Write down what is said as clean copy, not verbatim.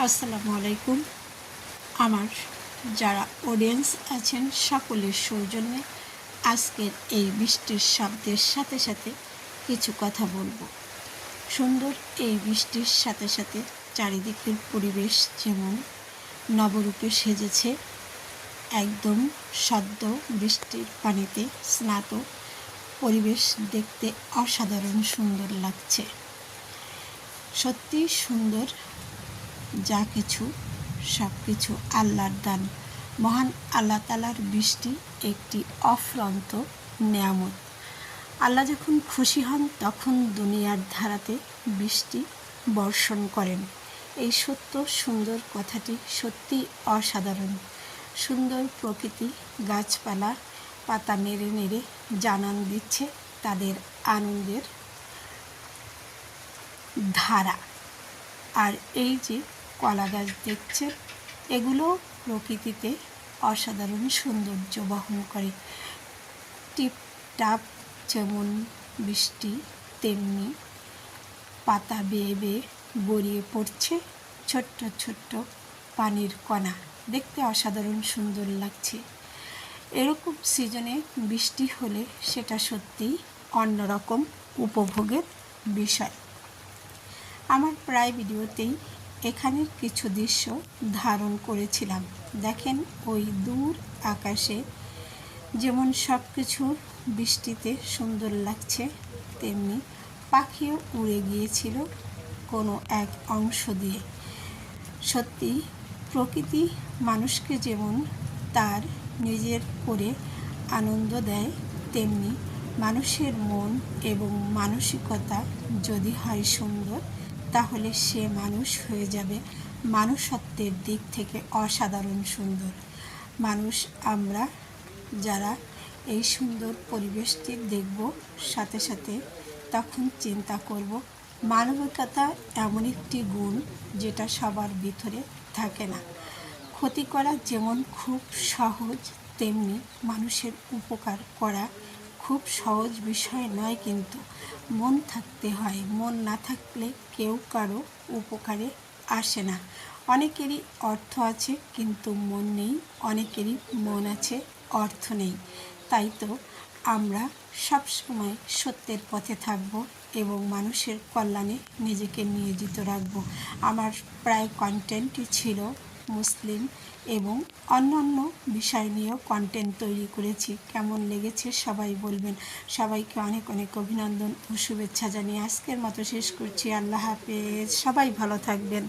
আসসালামু আলাইকুম। আমার যারা অডিয়েন্স আছেন সকলের সৌজন্যে আজকের এই বৃষ্টির শব্দের সাথে সাথে কিছু কথা বলবো। সুন্দর এই বৃষ্টির সাথে সাথে চারিদিকের পরিবেশ যেমন নবরূপে সেজেছে, একদম সদ্য বৃষ্টির পানিতে স্নাত পরিবেশ দেখতে অসাধারণ সুন্দর লাগছে। সত্যি সুন্দর, যা কিছু সব কিছু আল্লাহর দান। মহান আল্লাহ তাআলার বৃষ্টি একটি অফুরন্ত নেয়ামত। আল্লাহ যখন খুশি হন তখন দুনিয়ার ধারাতে বৃষ্টি বর্ষণ করেন। এই সত্য সুন্দর কথাটি সত্যি অসাধারণ। সুন্দর প্রকৃতি, গাছপালা পাতা নেড়ে নেড়ে জানান দিচ্ছে তাদের আনন্দের ধারা। আর এই যে কলা গাছ দেখছেন, এগুলো প্রকৃতিতে অসাধারণ সৌন্দর্য বহন করে। টিপটাপ যেমন বৃষ্টি, তেমনি পাতা বেয়ে বেয়ে গড়িয়ে পড়ছে ছোট্ট ছোট্ট পানির কণা, দেখতে অসাধারণ সুন্দর লাগছে। এরকম সিজনে বৃষ্টি হলে সেটা সত্যিই অন্যরকম উপভোগের বিষয়। আমার প্রায় ভিডিওতেই এখানের কিছু দৃশ্য ধারণ করেছিলাম। দেখেন, ওই দূর আকাশে যেমন সব কিছু বৃষ্টিতে সুন্দর লাগছে, তেমনি পাখিও উড়ে গিয়েছিল কোনো এক অংশ দিয়ে। সত্যি প্রকৃতি মানুষকে যেমন তার নিজের করে আনন্দ দেয়, তেমনি মানুষের মন এবং মানসিকতা যদি হয় সুন্দর, তাহলে সে মানুষ হয়ে যাবে মানুষত্বের দিক থেকে অসাধারণ সুন্দর মানুষ। আমরা যারা এই সুন্দর পরিবেশটি দেখব, সাথে সাথে তখন চিন্তা করব মানবিকতা এমন একটি গুণ যেটা সবার ভিতরে থাকে না। ক্ষতি করা যেমন খুব সহজ, তেমনি মানুষের উপকার করা খুব সহজ বিষয় নয়, কিন্তু মন থাকতে হয়। মন না থাকলে কেউ কারো উপকারে আসে না। অনেকেরই অর্থ আছে কিন্তু মন নেই, অনেকেরই মন আছে অর্থ নেই। তাই তো আমরা সবসময় সত্যের পথে থাকব এবং মানুষের কল্যাণে নিজেকে নিয়োজিত রাখব। আমার প্রায় কন্টেন্টই ছিল মুসলিম এবং অন্যান্য বিষয় নিয়েও কন্টেন্ট তৈরি করেছি। কেমন লেগেছে সবাই বলবেন। সবাইকে অনেক অনেক অভিনন্দন ও শুভেচ্ছা জানিয়ে আজকের মতো শেষ করছি। আল্লাহ হাফেজ। সবাই ভালো থাকবেন।